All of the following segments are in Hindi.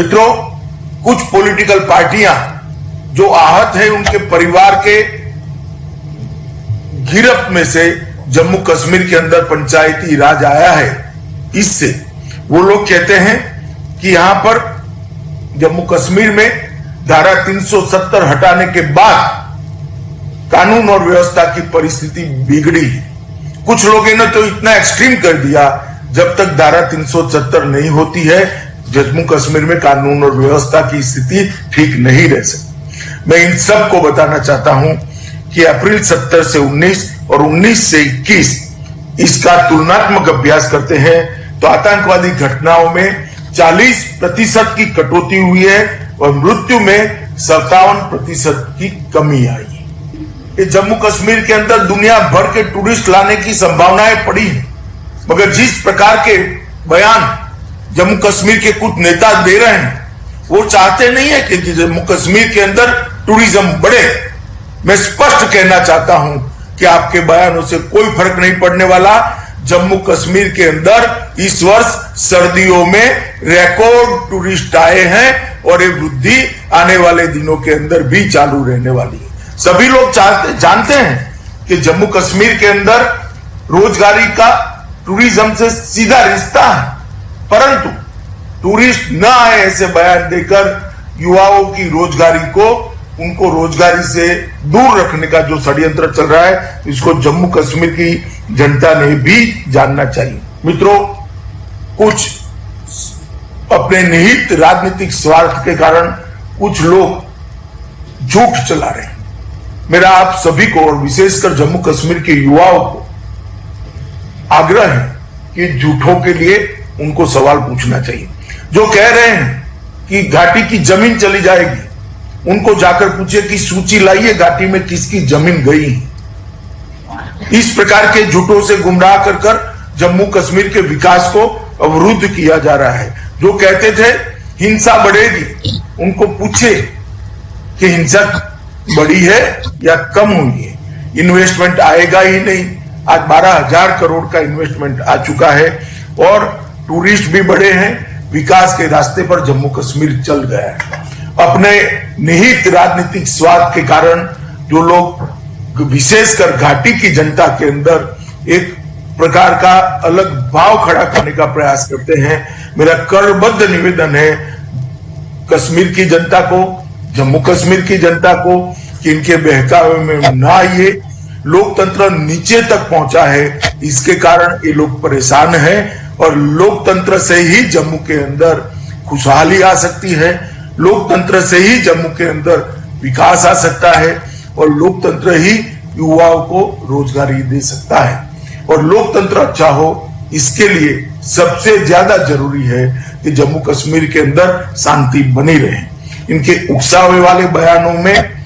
मित्रों, कुछ पॉलिटिकल पार्टियां जो आहत है उनके परिवार के गिरफ्त में से जम्मू कश्मीर के अंदर पंचायती राज आया है, इससे वो लोग कहते हैं कि यहां पर जम्मू कश्मीर में धारा 370 हटाने के बाद कानून और व्यवस्था की परिस्थिति बिगड़ी है। कुछ लोगों ने तो इतना एक्सट्रीम कर दिया, जब तक धारा 370 नहीं होती है जम्मू कश्मीर में कानून और व्यवस्था की स्थिति ठीक नहीं रह सकती। मैं इन सब को बताना चाहता हूं कि अप्रैल 70 से 19 और 19 से 21 इसका तुलनात्मक अभ्यास करते हैं तो आतंकवादी घटनाओं में 40% की कटौती हुई है और मृत्यु में 57% की कमी आई है। ये जम्मू कश्मीर के अंदर दुनिया भर के टूरिस्ट लाने की संभावनाएं पड़ी है, मगर जिस प्रकार के बयान जम्मू कश्मीर के कुछ नेता दे रहे हैं, वो चाहते नहीं है कि जम्मू कश्मीर के अंदर टूरिज्म बढ़े। मैं स्पष्ट कहना चाहता हूं कि आपके बयानों से कोई फर्क नहीं पड़ने वाला। जम्मू कश्मीर के अंदर इस वर्ष सर्दियों में रिकॉर्ड टूरिस्ट आए हैं और ये वृद्धि आने वाले दिनों के अंदर भी चालू रहने वाली है। सभी लोग जानते हैं कि जम्मू कश्मीर के अंदर रोजगारी का टूरिज्म से सीधा रिश्ता है, परंतु टूरिस्ट न आए ऐसे बयान देकर युवाओं की रोजगारी को, उनको रोजगारी से दूर रखने का जो षड्यंत्र चल रहा है, इसको जम्मू कश्मीर की जनता ने भी जानना चाहिए। मित्रों, कुछ अपने निहित राजनीतिक स्वार्थ के कारण कुछ लोग झूठ चला रहे हैं। मेरा आप सभी को और विशेषकर जम्मू कश्मीर के युवाओं को आग्रह है कि झूठों के लिए उनको सवाल पूछना चाहिए। जो कह रहे हैं कि घाटी की जमीन चली जाएगी, उनको जाकर पूछे कि सूची लाइए घाटी में किसकी जमीन गई है। इस प्रकार के झूठों से गुमराह कर जम्मू कश्मीर के विकास को अवरुद्ध किया जा रहा है। जो कहते थे हिंसा बढ़ेगी, उनको पूछे कि हिंसा बढ़ी है या कम हुई है। इन्वेस्टमेंट आएगा ही नहीं। आज 12,000 करोड़ का इन्वेस्टमेंट आ चुका है और टूरिस्ट भी बढ़े हैं। विकास के रास्ते पर जम्मू कश्मीर चल गया है। अपने निहित राजनीतिक स्वार्थ के कारण जो लोग विशेषकर घाटी की जनता के अंदर एक प्रकार का अलग भाव खड़ा करने का प्रयास करते हैं, मेरा करबद्ध निवेदन है कश्मीर की जनता को, जम्मू कश्मीर की जनता को कि इनके बहकावे में ना आइए। लोकतंत्र नीचे तक पहुंचा है, इसके कारण ये लोग परेशान हैं और लोकतंत्र से ही जम्मू के अंदर खुशहाली आ सकती है, लोकतंत्र से ही जम्मू के अंदर विकास आ सकता है और लोकतंत्र ही युवाओं को रोजगारी दे सकता है। और लोकतंत्र अच्छा हो, इसके लिए सबसे ज्यादा जरूरी है कि जम्मू कश्मीर के अंदर शांति बनी रहे। इनके उकसावे वाले बयानों में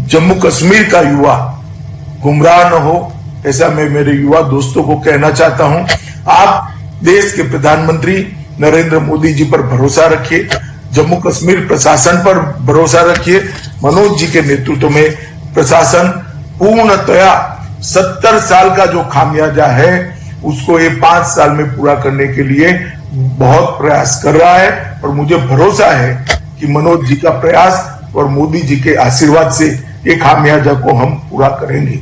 जम्मू कश्मीर का युवा गुमराह न हो, ऐसा मैं मेरे युवा दोस्तों को कहना चाहता हूं। आप देश के प्रधानमंत्री नरेंद्र मोदी जी पर भरोसा रखिए, जम्मू कश्मीर प्रशासन पर भरोसा रखिए। मनोज जी के नेतृत्व में प्रशासन पूर्णतया 70 साल का जो खामियाजा है उसको ये 5 साल में पूरा करने के लिए बहुत प्रयास कर रहा है और मुझे भरोसा है कि मनोज जी का प्रयास और मोदी जी के आशीर्वाद से ये खामियाजा को हम पूरा करेंगे।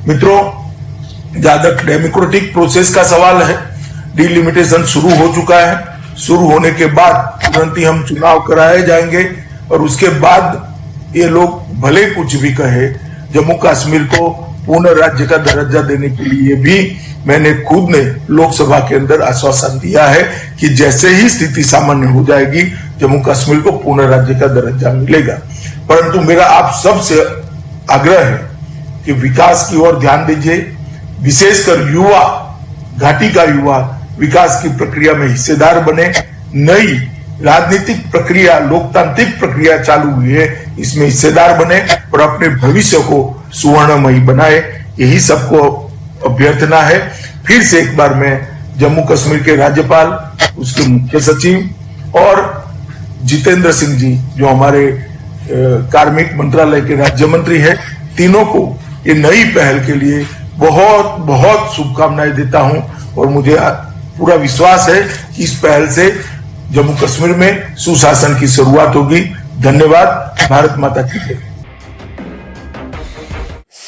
मित्रों, ज्यादा डेमोक्रेटिक प्रोसेस का सवाल है। डिलिमिटेशन शुरू हो चुका है, शुरू होने के बाद तुरंत ही हम चुनाव कराए जाएंगे और उसके बाद ये लोग भले कुछ भी कहे, जम्मू कश्मीर को पूर्ण राज्य का दर्जा देने के लिए भी मैंने खुद ने लोकसभा के अंदर आश्वासन दिया है कि जैसे ही स्थिति सामान्य हो जाएगी जम्मू कश्मीर को पूर्ण राज्य का दर्जा मिलेगा। परंतु मेरा आप सबसे आग्रह है कि विकास की ओर ध्यान दीजिए, विशेषकर युवा, घाटी का युवा विकास की प्रक्रिया में हिस्सेदार बने। नई राजनीतिक प्रक्रिया, लोकतांत्रिक प्रक्रिया चालू हुई है, इसमें हिस्सेदार बने और अपने भविष्य को सुवर्णमयी बनाए। यही सबको अभ्यर्थना है। फिर से एक बार मैं जम्मू कश्मीर के राज्यपाल, उसके मुख्य सचिव और जितेंद्र सिंह जी जो हमारे कार्मिक मंत्रालय के राज्य मंत्री हैं, तीनों को ये नई पहल के लिए बहुत बहुत शुभकामनाएं देता हूं और मुझे पूरा विश्वास है कि इस पहल से जम्मू कश्मीर में सुशासन की शुरुआत होगी। धन्यवाद। भारत माता की जय।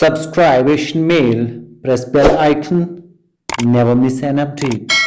Subscribe Asian Mail, press bell icon, never miss an update.